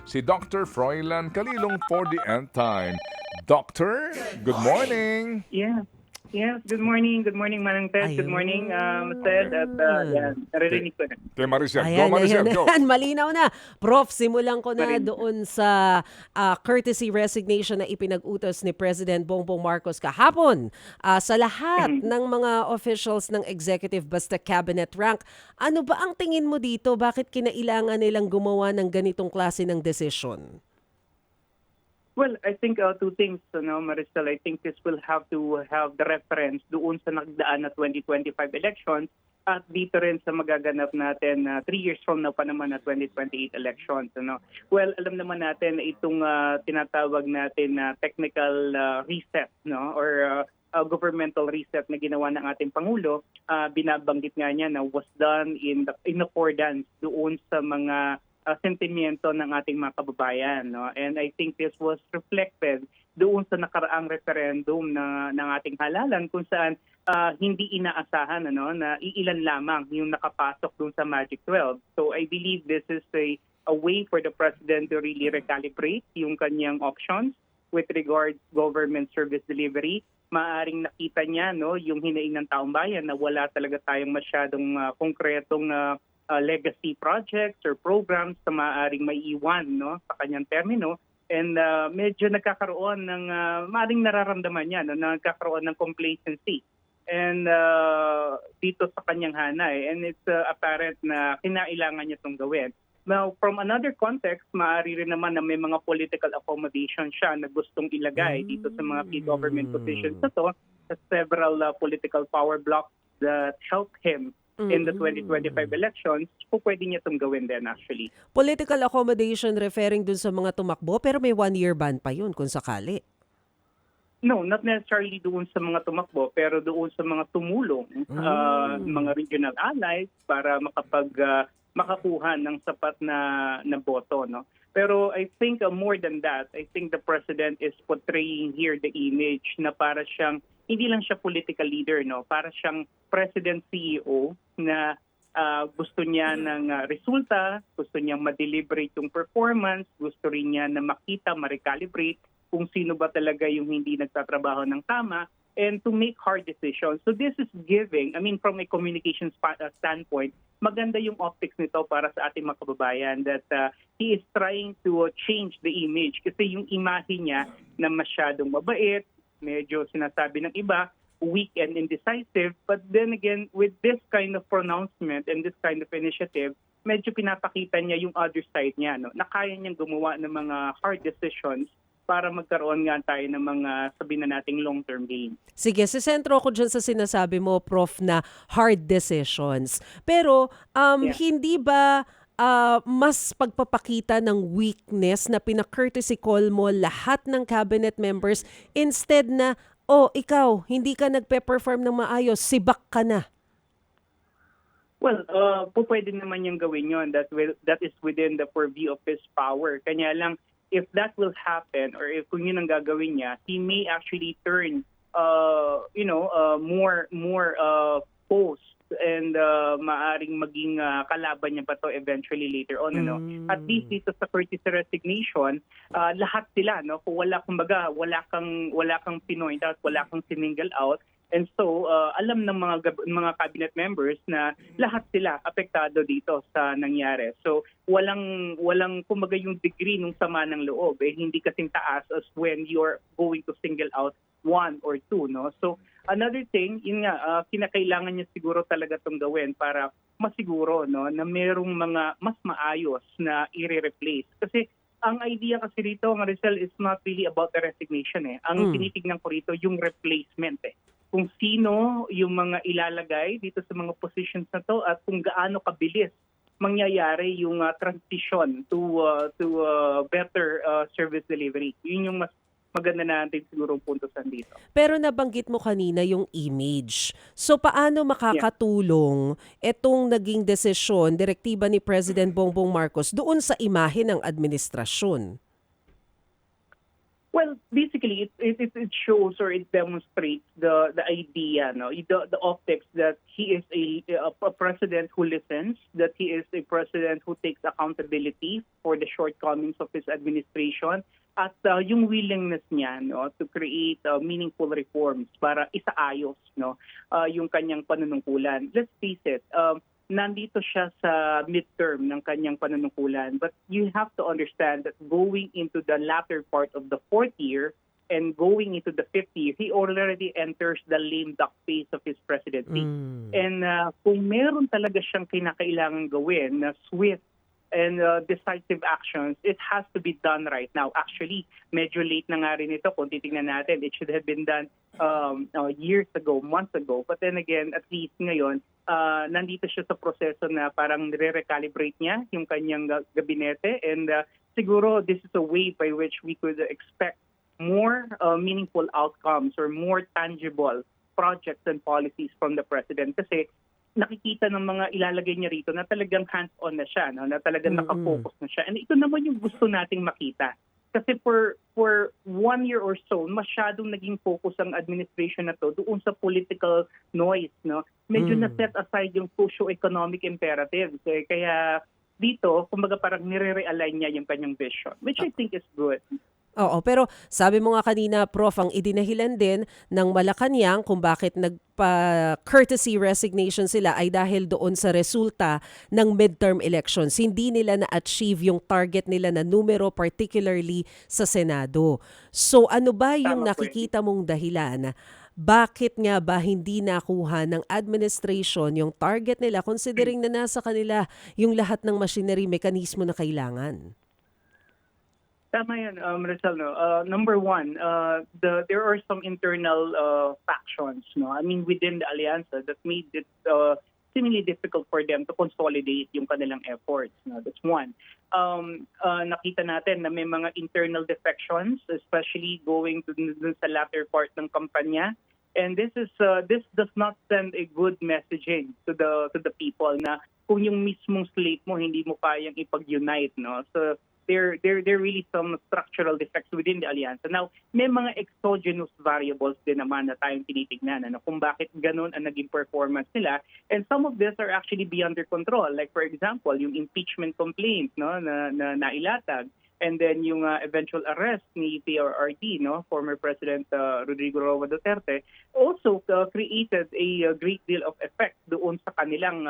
si Dr. Froilan Calilong for the End Time. Doctor, good morning. Yeah. Yes, good morning. Good morning, Manang Ted. Good morning, Ted. At Okay. yan, Kay, naririnig ko na. kay Maricel. Go, Ayan, ayan, Maricel, go. ayan. Malinaw na. Prof, simulan ko na Marinig. doon sa courtesy resignation na ipinag-utos ni President Bongbong Marcos kahapon sa lahat ng mga officials ng executive basta cabinet rank. Ano ba ang tingin mo dito? Bakit kinailangan nilang gumawa ng ganitong klase ng desisyon? Well, I think two things, Maricel. I think this will have to have the reference doon sa nagdaan na 2025 elections at dito rin sa magaganap natin 3 years from now pa naman na 2028 elections. Well, alam naman natin na itong tinatawag natin na technical reset, or governmental reset na ginawa ng ating Pangulo, binabanggit nga niya na was done in accordance doon sa mga sentimiento ng ating mga kababayan. And I think this was reflected doon sa nakaraang referendum ng ating halalan kung saan hindi inaasahan na iilan lamang yung nakapasok doon sa Magic 12. So I believe this is a way for the President to really recalibrate yung kanyang options with regards government service delivery. Maaring nakita niya yung hinaing ng taong bayan na wala talaga tayong masyadong konkretong legacy projects or programs na maaaring maiiwan sa kanyang termino. And medyo nagkakaroon ng, maaaring nararamdaman niya, nagkakaroon ng complacency. And dito sa kanyang hanay. And it's apparent na kinailangan niya itong gawin. Now, from another context, maaari rin naman na may mga political accommodation siya na gustong ilagay dito sa mga key government positions na to, sa several political power blocks that help him in the 2025 elections, pwede niya itong gawin din actually. Political accommodation referring dun sa mga tumakbo pero may 1-year ban pa yun kung sakali. No, not necessarily doon sa mga tumakbo, pero doon sa mga tumulong, mga regional allies para makakuha ng sapat na boto. Pero I think more than that, I think the President is portraying here the image na para siyang, hindi lang siya political leader, para siyang President CEO na gusto niya ng resulta, gusto niya ma-deliberate yung performance, gusto rin niya na makita, ma-recalibrate kung sino ba talaga yung hindi nagtatrabaho ng tama, and to make hard decisions. So this is giving, from a communication standpoint, maganda yung optics nito para sa ating mga kababayan that he is trying to change the image. Kasi yung imahe niya na masyadong mabait, medyo sinasabi ng iba, weak and indecisive. But then again, with this kind of pronouncement and this kind of initiative, medyo pinapakita niya yung other side niya, na kaya niyang gumawa ng mga hard decisions para magkaroon nga tayo ng mga sabihin na nating long-term gain. Sige, sisentro ko dyan sa sinasabi mo, Prof, na hard decisions. Pero hindi ba mas pagpapakita ng weakness na pina-courtesy call mo lahat ng cabinet members instead na, ikaw, hindi ka nagpe-perform ng maayos, sibak ka na? Well, pwede naman niyang gawin yon. That is within the purview of his power. Kanya lang, if that will happen or if kung yun ang gagawin niya, he may actually turn, more post and maaring maging kalaban niya pa to eventually later on. At least dito sa courtesy resignation, lahat sila, kung wala kang pinoint out, wala kang single out. And so, alam ng mga cabinet members na lahat sila apektado dito sa nangyari. So, walang kumbaga yung degree ng sama ng loob, hindi kasing taas as when you're going to single out one or two. So, another thing, yun nga, kinakailangan niya siguro talaga itong gawin para masiguro na merong mga mas maayos na i-replace. Kasi ang idea kasi rito, Maricel, is not really about the resignation. Ang tinitignan ko rito, yung replacement. Kung sino yung mga ilalagay dito sa mga positions na to at kung gaano kabilis mangyayari yung transition to better service delivery. Yun yung mas maganda natin siguro puntosan dito. Pero nabanggit mo kanina yung image. So paano makakatulong itong naging desisyon, direktiba ni President Bongbong Marcos doon sa imahe ng administrasyon? Well, basically, it shows or it demonstrates the idea, no, the optics that he is a president who listens, that he is a president who takes accountability for the shortcomings of his administration, at yung willingness niya, no, to create meaningful reforms para isaayos, no, yung kanyang panunungkulan. Let's face it. Nandito siya sa midterm ng kanyang panunungkulan. But you have to understand that going into the latter part of the fourth year and going into the fifth year, he already enters the lame duck phase of his presidency. And kung meron talaga siyang kinakailangan gawin na swift and decisive actions, it has to be done right now. Actually, medyo late na nga rin ito kung titingnan natin. It should have been done years ago, months ago. But then again, at least ngayon, nandito siya sa proseso na parang re-recalibrate niya yung kanyang gabinete. And siguro this is a way by which we could expect more meaningful outcomes or more tangible projects and policies from the president. Kasi nakikita ng mga ilalagay niya rito na talagang hands-on na siya, no? Na talagang nakafocus na siya. And ito naman yung gusto nating makita. Kasi for 1 year or so, masyadong naging focus ang administration na to doon sa political noise, no? Medyo na-set aside yung socio-economic imperatives. Kaya dito, kumbaga parang nire-realign niya yung kanyang vision, which I think is good. Oo, pero sabi mo nga kanina, Prof, ang idinahilan din ng Malacanang kung bakit nagpa-courtesy resignation sila ay dahil doon sa resulta ng midterm elections. Hindi nila na-achieve yung target nila na numero, particularly sa Senado. So ano ba yung nakikita mong dahilan? Bakit nga ba hindi nakuha ng administration yung target nila considering na nasa kanila yung lahat ng machinery, mekanismo na kailangan? Tama yan, Rizal. No? Number one, there are some internal factions, no? I mean, within the Alianza that made it seemingly difficult for them to consolidate yung kanilang efforts. No? That's one. Nakita natin na may mga internal defections, especially going to sa latter part ng kampanya. And this does not send a good messaging to the people na kung yung mismong slate mo hindi mo kayang ipag-unite, no? So there really some structural defects within the Allianza. Now, may mga exogenous variables din naman na tayong tinitignan, ano, kung bakit ganun ang naging performance nila. And some of these are actually beyond their control. Like for example, yung impeachment complaint, no, na nailatag. And then yung eventual arrest ni PRRD, no, former President Rodrigo Roa Duterte, also created a great deal of effect doon sa kanilang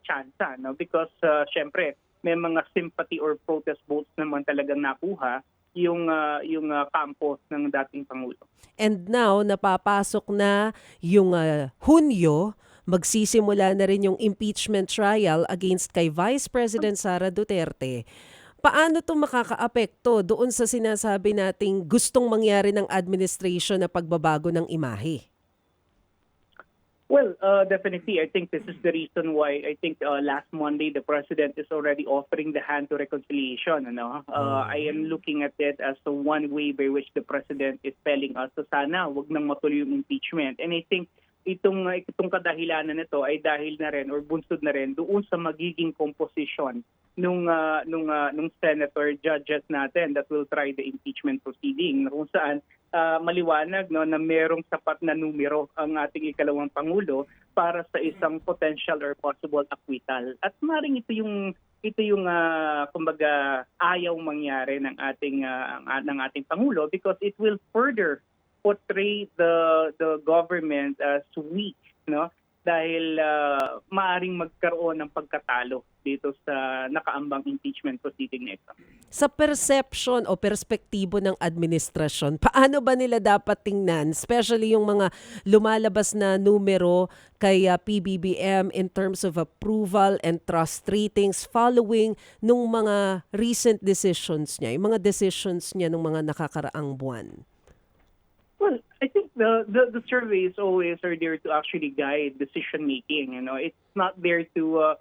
tsansa, no, because syempre may mga sympathy or protest votes naman talagang nakuha yung kampo ng dating Pangulo. And now, napapasok na yung Hunyo, magsisimula na rin yung impeachment trial against kay Vice President Sara Duterte. Paano ito makakaapekto doon sa sinasabi nating gustong mangyari ng administration na pagbabago ng imahe? Well, definitely. I think this is the reason why I think last Monday the president is already offering the hand to reconciliation. Ano? I am looking at it as the one way by which the president is telling us na sana wag nang matuloy yung impeachment. And I think itong kadahilanan nito ay dahil na rin or bunsod na rin doon sa magiging composition nung senator judges natin that will try the impeachment proceeding, kung saan maliwanag, no, na merong sapat na numero ang ating ikalawang Pangulo para sa isang potential or possible acquittal. At maring ito yung kumbaga ayaw mangyari ng ating Pangulo because it will further portray the government as weak, no? Dahil maaring magkaroon ng pagkatalo dito sa nakaambang impeachment proceeding na ito. Sa perception o perspektibo ng administrasyon, paano ba nila dapat tingnan, especially yung mga lumalabas na numero kay PBBM in terms of approval and trust ratings following nung mga recent decisions niya, yung mga decisions niya nung mga nakakaraang buwan? Well, I think the surveys always are there to actually guide decision making. You know, it's not there to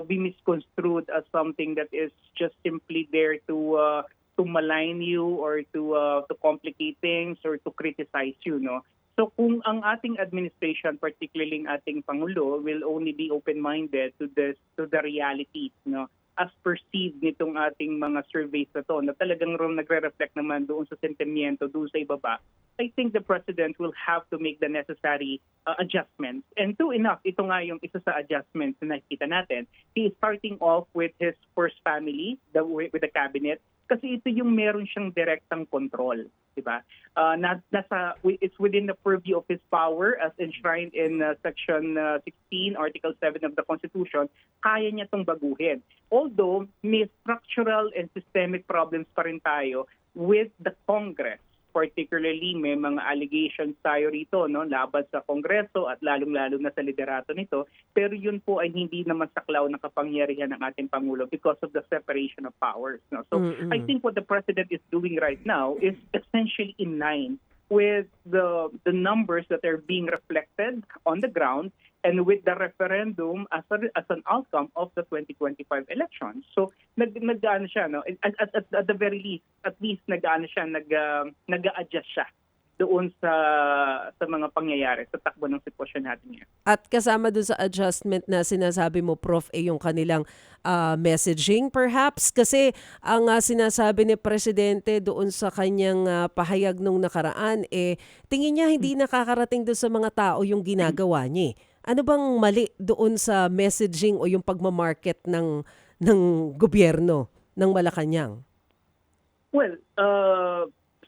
be misconstrued as something that is just simply there to malign you or to complicate things or to criticize you. No. So kung ang ating administration, particularly ang ating Pangulo, will only be open-minded to the realities, no, as perceived nitong ating mga surveys na to, na talagang nagre-reflect naman doon sa sentimiento, doon sa ibaba, I think the President will have to make the necessary adjustments. And true enough, ito nga yung isa sa adjustments na nakikita natin. He is starting off with his first family, with the cabinet, kasi ito yung meron siyang direktang control, di ba? It's within the purview of his power as enshrined in Section 16, Article 7 of the Constitution, kaya niya itong baguhin. Although, may structural and systemic problems pa rin tayo with the Congress. Particularly, may mga allegations tayo rito, no, laban sa Kongreso at lalong-lalo na sa liderato nito. Pero yun po ay hindi naman saklaw ng kapangyarihan ng ating Pangulo because of the separation of powers. No? So I think what the President is doing right now is essentially in line with the numbers that are being reflected on the ground and with the referendum as an outcome of the 2025 elections. So nag-aano siya, no? At the very least, at least nag-aano siya, nag-a-adjust siya doon sa mga pangyayari sa takbo ng sitwasyon natin ngayon. At kasama dun sa adjustment na sinasabi mo, Prof, yung kanilang messaging perhaps? Kasi ang sinasabi ni Presidente doon sa kanyang pahayag nung nakaraan, tingin niya hindi nakakarating doon sa mga tao yung ginagawa niya. Ano bang mali doon sa messaging o yung pagmamarket ng gobyerno ng Malacanang? Well,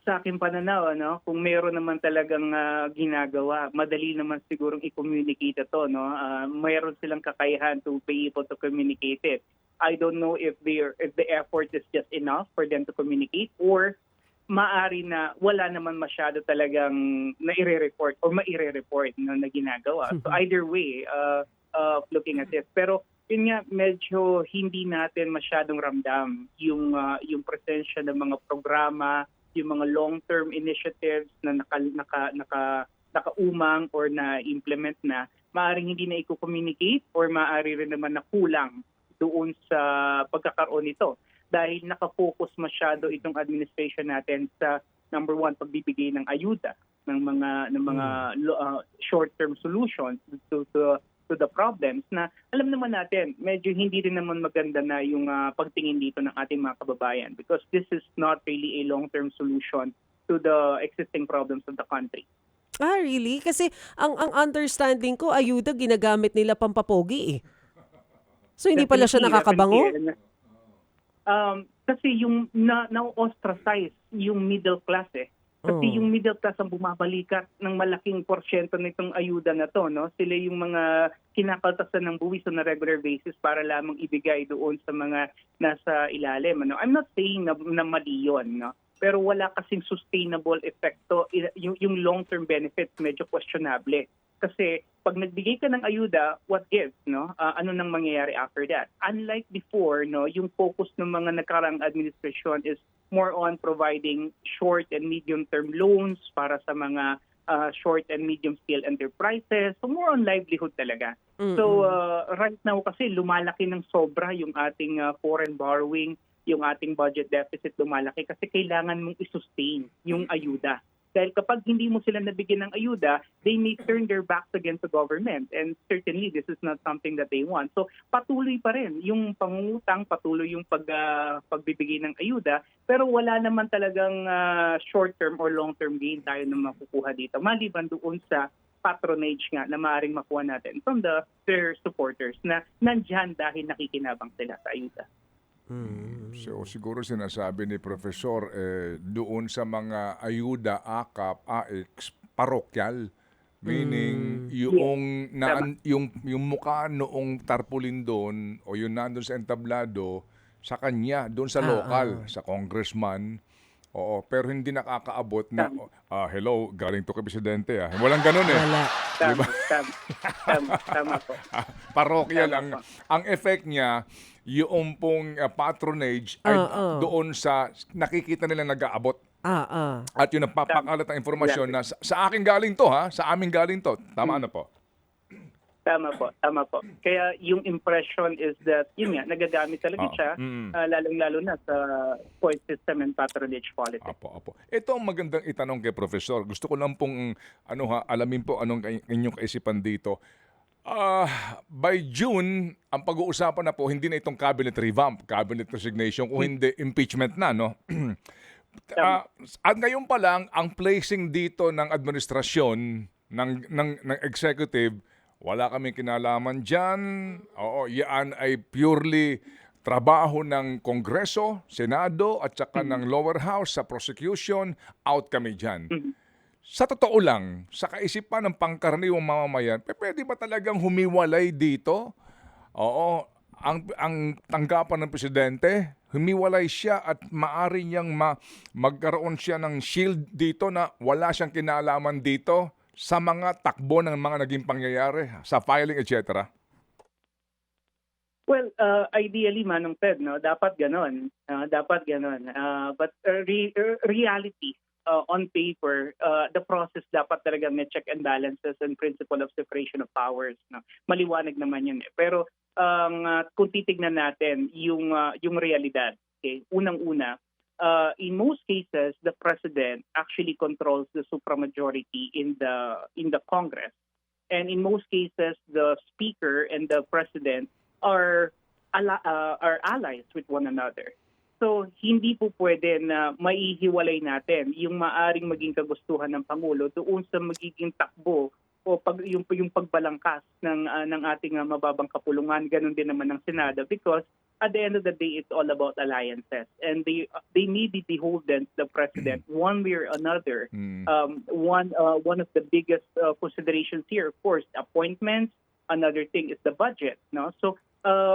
sa aking pananaw, kung meron naman talagang ginagawa, madali naman sigurong i-communicate ito. No? Mayroon silang kakayahan to be able to communicate it. I don't know if the effort is just enough for them to communicate or maari na wala naman masyado talagang na-i-report or ma-i-report na ginagawa. So either way, looking at it. Pero yun nga, medyo hindi natin masyadong ramdam yung presensya ng mga programa, yung mga long-term initiatives na nakaumang or na-implement na, maaaring hindi na i-communicate or maaari rin naman na kulang doon sa pagkakaroon nito. Dahil nakafocus masyado itong administration natin sa number one, pagbibigay ng ayuda ng mga short-term solutions to the problems na alam naman natin medyo hindi rin naman maganda na yung pagtingin dito ng ating mga kababayan because this is not really a long-term solution to the existing problems of the country. Really? Kasi ang understanding ko, ayuda ginagamit nila pampapogi So hindi pala siya nakakabango? Kasi yung na-ostracize yung middle class Kasi yung middle class ang bumabalikat ng malaking porsyento nitong ayuda na to, no? Sila yung mga kinakaltasan ng buwis on a regular basis para lamang ibigay doon sa mga nasa ilalim. Ano? I'm not saying na mali yun, no? Pero wala kasing sustainable epekto. Yung long-term benefits medyo questionable. Kasi pag nagbigay ka ng ayuda, what gives, no? Ano nang mangyayari after that? Unlike before, no, yung focus ng mga nakarang administration is more on providing short and medium-term loans para sa mga short and medium-scale enterprises. So more on livelihood talaga. Mm-hmm. So right now kasi lumalaki ng sobra yung ating foreign borrowing, yung ating budget deficit lumalaki kasi kailangan mong i-sustain yung ayuda. Dahil kapag hindi mo sila nabigyan ng ayuda, they may turn their backs against the government. And certainly, this is not something that they want. So patuloy pa rin yung pangungutang, patuloy yung pagbibigay ng ayuda, pero wala naman talagang short-term or long-term gain tayo na makukuha dito. Maliban doon sa patronage nga na maaaring makuha natin from their supporters na nandyan dahil nakikinabang sila sa ayuda. So siguro sinasabi ni Professor doon sa mga ayuda, AKAP, AX, parokyal. Meaning yung mukha noong tarpaulin doon o yung nandun sa entablado sa kanya, doon sa local, sa congressman. Oo, pero hindi nakakaabot na, hello, galing to kay Presidente. Walang ganun Wala. Diba? Tama po. Parokyal. Ang effect niya, yung pong patronage ay doon sa nakikita nila nag-aabot. At yung napapakalat ang informasyon na sa akin galing to, sa amin galing to. Tama na po. Tama po. Kaya yung impression is that, yun nga, nagagamit talaga siya, lalong-lalo na sa point system and patronage politics. Apo. Ito ang magandang itanong kay Professor. Gusto ko lang pong alamin po anong inyong kaisipan dito. By June, ang pag-uusapan na po, hindi na itong cabinet revamp, cabinet resignation, kung hindi impeachment na, no? Tama. At ngayon pa lang, ang placing dito ng administrasyon, ng executive, wala kaming kinalaman dyan. Oo, yan ay purely trabaho ng Kongreso, Senado, at saka ng lower house sa prosecution, out kami dyan. Sa totoo lang, sa kaisipan ng pangkaraniwang mamamayan, pwede ba talagang humiwalay dito? Oo, ang tanggapan ng presidente, humiwalay siya at maari niyang magkaroon siya ng shield dito na wala siyang kinalaman dito sa mga takbo ng mga naging pangyayari, sa filing, etc. Well, ideally, Manong Ted, no, dapat ganon. Dapat ganon. But reality, on paper, the process dapat talaga may check and balances and principle of separation of powers. No? Maliwanag naman yun. Pero kung titignan natin yung realidad, okay, unang-una, in most cases, the president actually controls the supermajority in the Congress. And in most cases, the speaker and the president are allies with one another. So, hindi po pwede na maihiwalay natin yung maaring maging kagustuhan ng Pangulo doon sa magiging takbo o yung pagbalangkas ng ating mababang kapulungan, ganun din naman ng Senado, because at the end of the day, it's all about alliances. And they may be beholden to the president one way or another. One of the biggest considerations here, of course, appointments. Another thing is the budget, no? So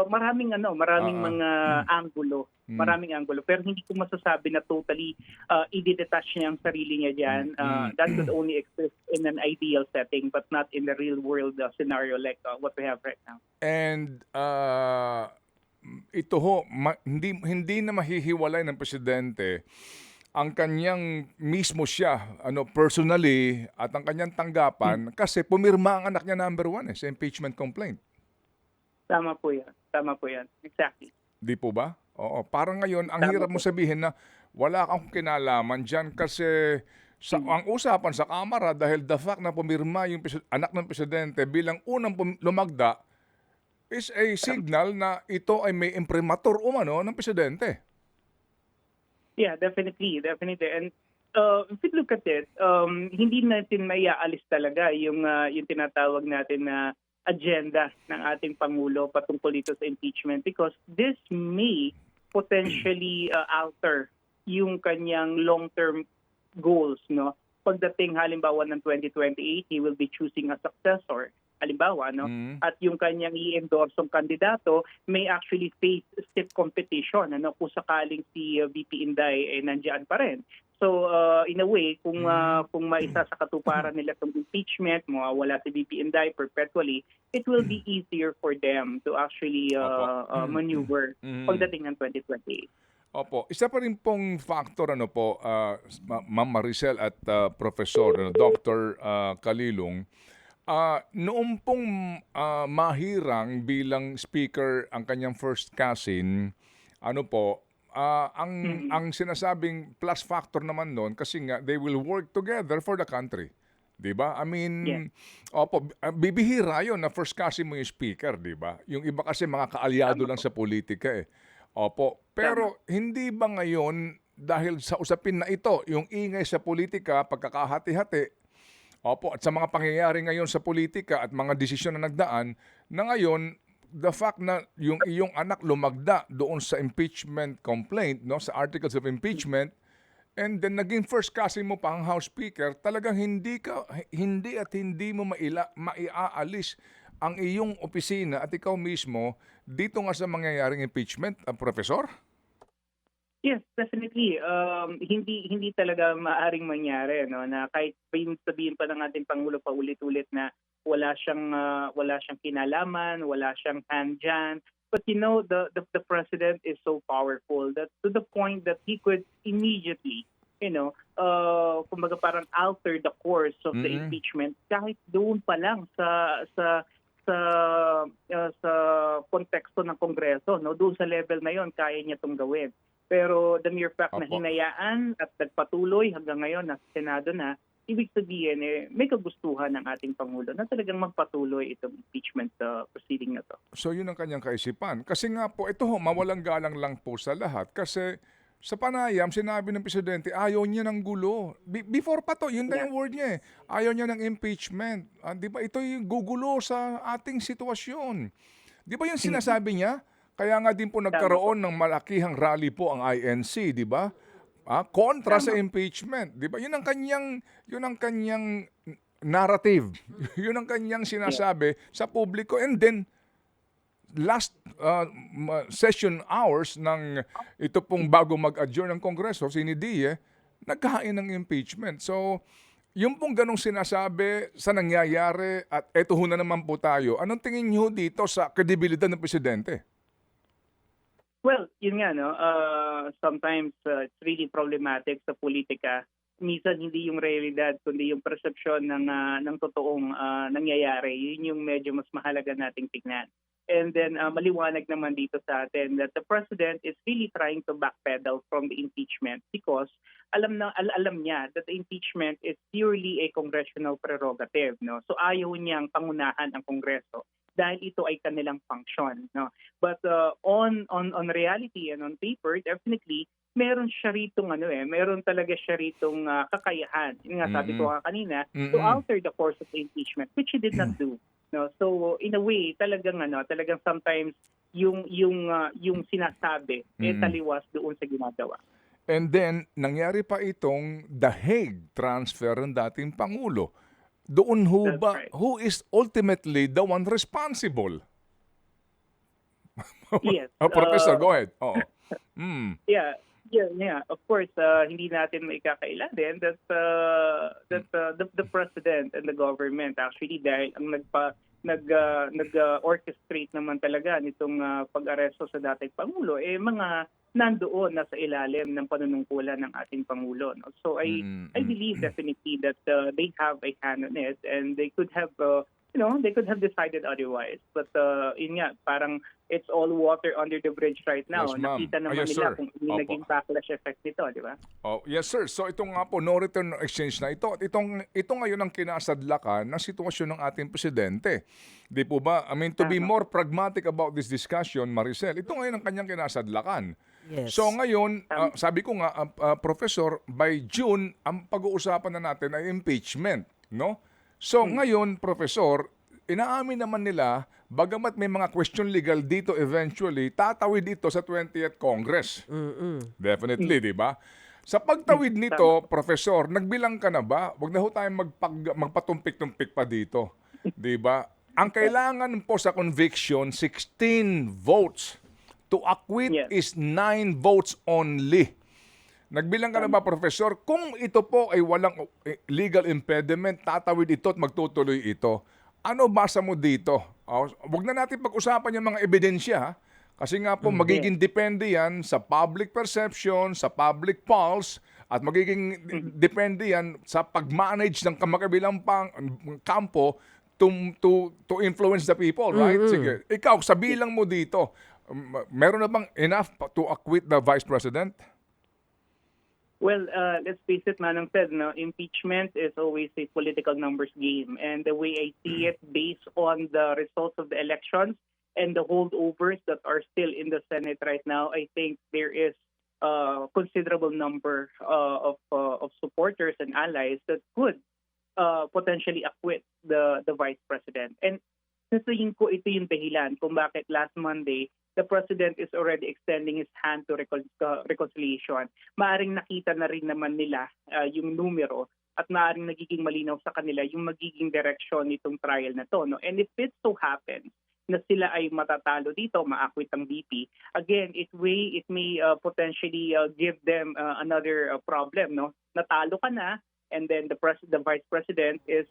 maraming mga anggulo, maraming anggulo, pero hindi ko masasabi na totally i-detach niya ang sarili niya diyan. That could only exist in an ideal setting but not in the real world scenario like what we have right now. And ito ho, hindi na mahihiwalay ng presidente ang kanyang mismo siya, personally, at ang kanyang tanggapan, kasi pumirma ang anak niya number 1 sa impeachment complaint. Tama po yan. Exactly. Di po ba? Oo. Parang ngayon, ang Tama hirap mo po. sabihin na wala kang kinalaman dyan kasi ang usapan sa Kamara dahil the fact na pumirma yung anak ng presidente bilang unang lumagda is a signal na ito ay may imprimatur umano ng presidente. Yeah, definitely. And if you look at it, hindi natin maiaalis talaga yung tinatawag natin na agenda ng ating Pangulo patungkol dito sa impeachment, because this may potentially alter yung kanyang long-term goals, no? Pagdating halimbawa ng 2028, he will be choosing a successor. Halimbawa, no? At yung kanyang i-endorsong kandidato may actually face stiff competition, kung sakaling si VP Inday nandiyan pa rin. So in a way, kung maisa sa katuparan nila itong impeachment, mawawala si VP Inday perpetually, it will be easier for them to actually maneuver pagdating ng 2028. Opo. Isa pa rin pong factor, Ma'am Maricel at Professor Dr. Kalilong, noong pong mahirang bilang speaker ang kanyang first cousin, ang sinasabing plus factor naman noon kasi nga they will work together for the country. 'Di ba? I mean, bibihira 'yon na first cousin mo yung speaker, 'di ba? Yung iba kasi mga kaalyado lang sa politika eh. Opo. Pero hindi ba ngayon dahil sa usapin na ito, yung ingay sa politika, pagkakahati-hati, at sa mga pangyayari ngayon sa politika at mga desisyon na nagdaan, na ngayon the fact na yung iyong anak lumagda doon sa impeachment complaint, sa articles of impeachment, and then naging first cousin mo pa ang House Speaker, talagang hindi mo maiaalis ang iyong opisina at ikaw mismo dito nga sa mangyayaring impeachment, Professor? Yes, definitely. Hindi talaga maaring mangyari, na kahit sabihin pa ng ating Pangulo pa ulit-ulit na wala siyang kinalaman, wala siyang hand dyan. But the president is so powerful that to the point that he could immediately, kumbaga parang alter the course of the impeachment kahit doon pa lang sa konteksto ng Kongreso, doon sa level na yon kaya niya itong gawin. Pero the mere fact na hinayaan at nagpatuloy hanggang ngayon na Senado na, ibig sabihin, may kagustuhan ng ating Pangulo na talagang magpatuloy itong impeachment proceeding na to. So yun ang kanyang kaisipan. Kasi nga po, ito ho, mawalang galang lang po sa lahat. Kasi sa panayam, sinabi ng Presidente, ayaw niya ng gulo. Before pa to, yun na yung word niya eh. Ayaw niya ng impeachment. Di ba? Ito yung gugulo sa ating sitwasyon. Di ba yung sinasabi niya? Kaya nga din po nagkaroon ng malakihang rally po ang INC, di ba? Kontra sa impeachment, 'di ba? 'Yun ang kanyang narrative. 'Yun ang kanyang sinasabi sa publiko, and then last session hours ng ito pong bago mag-adjourn ng Kongreso, sinidie, nagkahain ng impeachment. So, yung pong ganong sinasabi sa nangyayari at eto ho na naman po tayo, anong tingin niyo dito sa kredibilidad ng Presidente? Well, yun nga, no? Sometimes it's really problematic sa politika. Minsan hindi yung realidad, kundi yung perception ng totoong nangyayari. Yun yung medyo mas mahalaga nating tignan. And then maliwanag naman dito sa atin that the President is really trying to backpedal from the impeachment because alam niya that the impeachment is purely a congressional prerogative. No? So ayaw niyang pangunahan ang Kongreso dahil ito ay kanilang function, no. But on reality and on paper, definitely meron siya ritong meron talaga siya ritong kakayahan. Yung nga sabi ko kanina, to alter the course of the impeachment, which he did not do. No, so in a way, talagang sometimes yung sinasabi taliwas doon sa ginagawa. And then nangyari pa itong The Hague transfer ng dating Pangulo. Doon ho That's ba, right. who is ultimately the one responsible? Yes. Professor, go ahead. Oo. Yeah. Of course, hindi natin maikakaila din that the president and the government actually dahil ang nag-orchestrate naman talaga nitong pag-aresto sa dating Pangulo mga nandoon na sa ilalim ng panunungkulan ng ating Pangulo. No? So I believe definitely that they have a hand on it and they could have decided otherwise. But yun nga, parang it's all water under the bridge right now. Yes, ma'am. Nakita naman Yes, nila sir. kung yung Opo. naging backlash effect nito, di ba? Oh, yes sir. So ito nga po, no return exchange na ito. Ito ngayon ang kinasadlakan ng sitwasyon ng ating presidente. Di po ba? I mean, to be more pragmatic about this discussion, Maricel, ito ngayon ang kanyang kinasadlakan. Yes. So ngayon, sabi ko nga, Professor, by June, ang pag-uusapan na natin ay impeachment, no? So ngayon, Professor, inaamin naman nila, bagamat may mga question legal dito eventually, tatawid dito sa 20th Congress. Definitely, di ba? Sa pagtawid nito, Professor, nagbilang ka na ba? Huwag na ho tayong magpatumpik-tumpik pa dito. Di ba? Ang kailangan po sa conviction, 16 votes. To acquit is 9 votes only. Nagbilang ka na ba, Professor? Kung ito po ay walang legal impediment, tatawid ito at magtutuloy ito. Ano basa mo dito? Huwag na natin pag-usapan yung mga ebidensya, ha? Kasi nga po, magiging depende yan sa public perception, sa public pulse, at magiging depende yan sa pag-manage ng kamakabilang kampo to influence the people, right? Sige. Ikaw, sa bilang mo dito, meron na bang enough to acquit the Vice President? Well, let's face it, Manong said, no, impeachment is always a political numbers game. And the way I see it, based on the results of the elections and the holdovers that are still in the Senate right now, I think there is a considerable number of supporters and allies that could potentially acquit the Vice President. And nasayin ko ito yung dahilan kung bakit last Monday, the President is already extending his hand to reconciliation. Maaring nakita na rin naman nila yung numero at maaring nagiging malinaw sa kanila yung magiging direksyon nitong trial na to. No? And if it so happens na sila ay matatalo dito, ma-acquit ang VP, again, it may potentially give them another problem. No? Natalo ka na, and then the Vice President is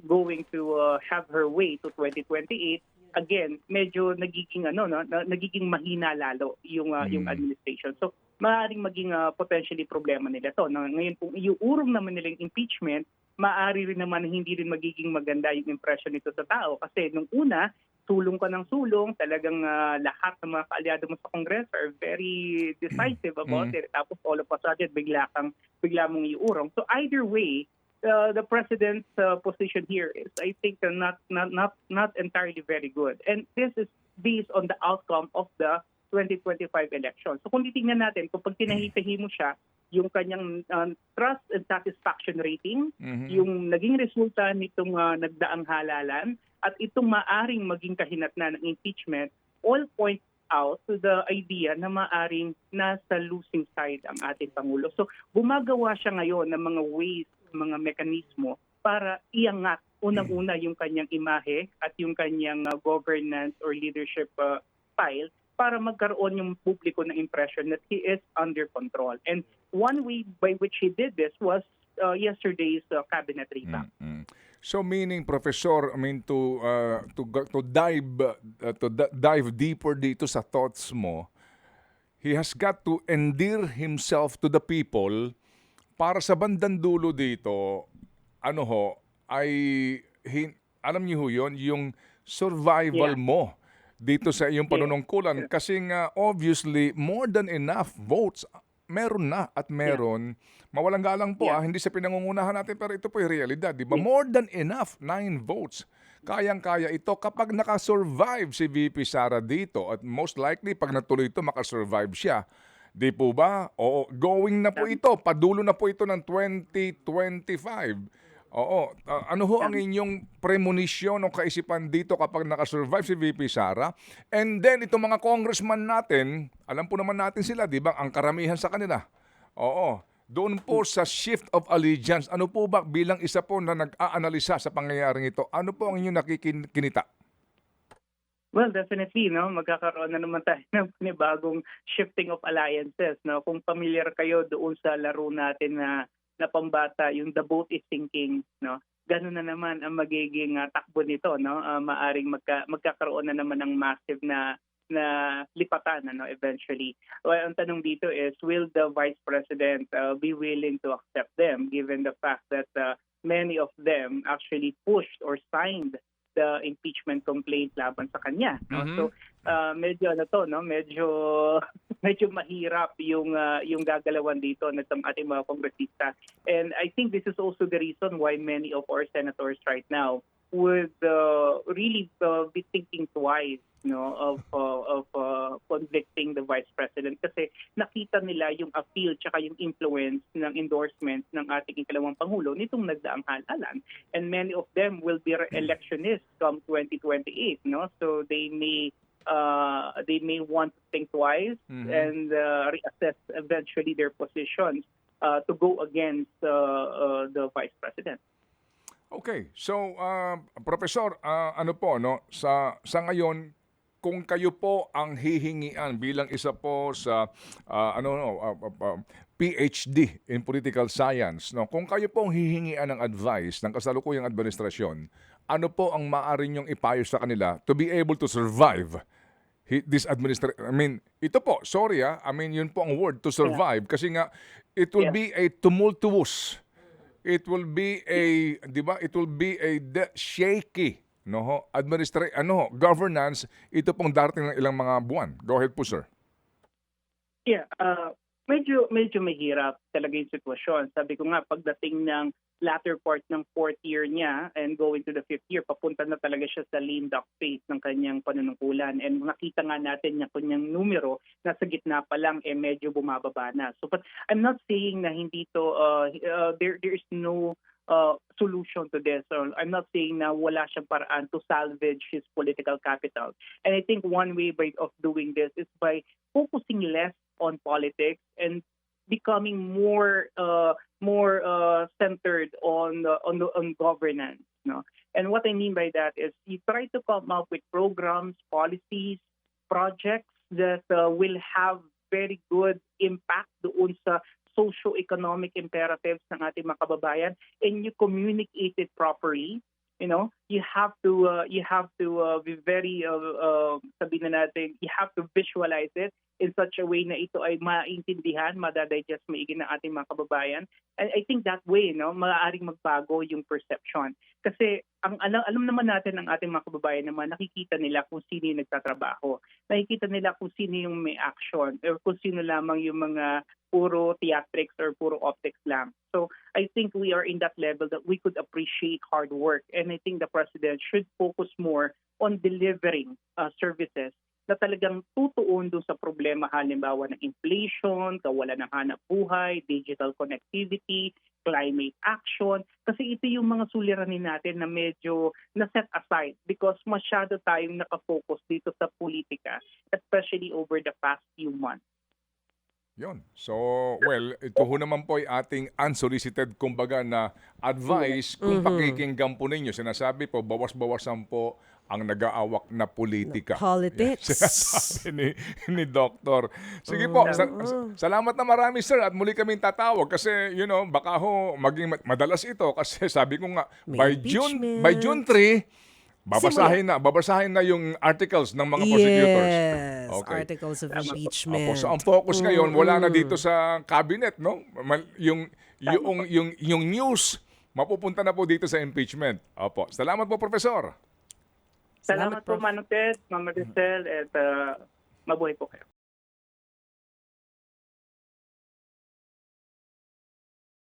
going to have her way to 2028. Again, medyo nagiging nagiging mahina lalo yung administration. So maaaring maging potentially problema nila to. Ngayon kung iuurong naman nila yung impeachment, maaari rin naman hindi rin magiging maganda yung impression nito sa tao kasi nung una sulong ka ng sulong, talagang lahat ng mga kaalyado mo sa Congress are very decisive about it. Tapos all of a sudden bigla mong iurong. So either way, the president's position here is, I think, not entirely very good. And this is based on the outcome of the 2025 election. So kung titingnan natin, kung pag tinahi-tahi mo siya, yung kanyang trust and satisfaction rating, yung naging resulta nitong nagdaang halalan, at itong maaring maging kahinatnan ng impeachment, all point out to the idea na maaring nasa losing side ang ating Pangulo. So gumagawa siya ngayon ng mga ways, mga mekanismo para iangat unang-una yung kanyang imahe at yung kanyang governance or leadership style para magkaroon yung publiko ng impression that he is under control. And one way by which he did this was yesterday's cabinet revamp. So meaning, Professor, I mean to dive deeper dito sa thoughts mo, he has got to endear himself to the people para sa bandang dulo dito, ano ho, alam niyo ho yun, yung survival mo dito sa iyong panunungkulan. Kasi nga, obviously, more than enough votes meron na at meron. Mawalang galang po, hindi sa pinangungunahan natin, pero ito po yung realidad, di ba? More than enough, 9 votes. Kayang-kaya ito kapag nakasurvive si VP Sara dito, at most likely, pag natuloy ito, makasurvive siya. Di po ba? Oo, going na po ito, padulo na po ito ng 2025. Oo. Ano ho ang inyong premonition o kaisipan dito kapag nakasurvive si VP Sara? And then, itong mga congressman natin, alam po naman natin sila, di ba? Ang karamihan sa kanila. Oo. Doon po sa shift of allegiance, ano po ba bilang isa po na nag-aanalisa sa pangyayaring ito, ano po ang inyong nakikinita? Well, definitely, no, magkakaroon na naman tayo ng panibagong shifting of alliances, no. Kung familiar kayo doon sa laro natin na pambata, yung the boat is sinking, no. Ganun na naman ang magiging takbo nito, no. Maaring magkakaroon na naman ng massive na lipatan, ano, eventually. Well, ang tanong dito is, will the Vice President be willing to accept them, given the fact that many of them actually pushed or signed the impeachment complaint laban sa kanya, no? So medyo medyo mahirap yung gagalawan dito nitong ating mga kongresista. And I think this is also the reason why many of our senators right now would really be thinking twice, of convicting the Vice President, kasi nakita nila yung appeal tsaka yung influence ng endorsement ng ating ikalawang Pangulo nitong nagdaang halalan. And many of them will be re-electionists come 2028, no? So they may want to think twice and reassess eventually their positions to go against the Vice President. Okay. So, Professor, ano po, no? Sa ngayon, kung kayo po ang hihingian bilang isa po sa PhD in Political Science, no? Kung kayo po ang hihingian ng advice ng kasalukuyang administrasyon, ano po ang maaari niyong ipayo sa kanila to be able to survive this administration? I mean, ito po, sorry I mean, yun po ang word, to survive. Kasi nga, it will be a tumultuous, it will be a, di ba, it will be a shaky, governance, ito pong darating ng ilang mga buwan. Go ahead po, sir. Yeah, medyo mahirap talaga yung sitwasyon. Sabi ko nga, pagdating ng latter part ng 4th year niya and going to the 5th year, papunta na talaga siya sa lame duck phase ng kanyang panunungkulan. And nakita nga natin yung kanyang numero, nasa gitna pa lang, medyo bumababa na. So, but I'm not saying na hindi to, there is no solution to this. So I'm not saying na wala siyang paraan to salvage his political capital. And I think one way of doing this is by focusing less on politics and becoming more centered on governance. No? And what I mean by that is you try to come up with programs, policies, projects that will have very good impact doon sa socio-economic imperatives ng ating mga kababayan, and you communicate it properly. You have to be very sabihin na natin, you have to visualize it in such a way na ito ay maintindihan, madadigest maigi ng ating mga kababayan. And I think that way, maaaring magbago yung perception. Kasi alam naman natin ng ating mga kababayan naman, nakikita nila kung sino yung nagtatrabaho. Nakikita nila kung sino yung may action or kung sino lamang yung mga puro theatrics or puro optics lang. So I think we are in that level that we could appreciate hard work. And I think the President should focus more on delivering services na talagang tutuon doon sa problema, halimbawa ng inflation, kawalan ng hanap buhay, digital connectivity, climate action. Kasi ito yung mga suliranin natin na medyo na-set aside because masyado tayong nakafocus dito sa politika, especially over the past few months. Yun. So, well, ito ho naman po ay ating unsolicited, kumbaga, na advice kung pakikinggan po ninyo. Sinasabi po, bawas-bawasan po ang nag-aawak na politika. Politics. Sinasabi ni Doktor. Sige po, salamat na marami, sir, at muli kaming tatawag kasi, baka ho maging madalas ito kasi sabi ko nga, May by June 3, babasahin na yung articles ng mga prosecutors. Yes, Okay. articles of Opo, impeachment. so ang focus ngayon wala na dito sa cabinet, no? Yung news mapupunta na po dito sa impeachment. Opo. Salamat po, Professor. Salamat po, Prof. Manong Ted, Ma'am Maricel, at mabuhay po kayo.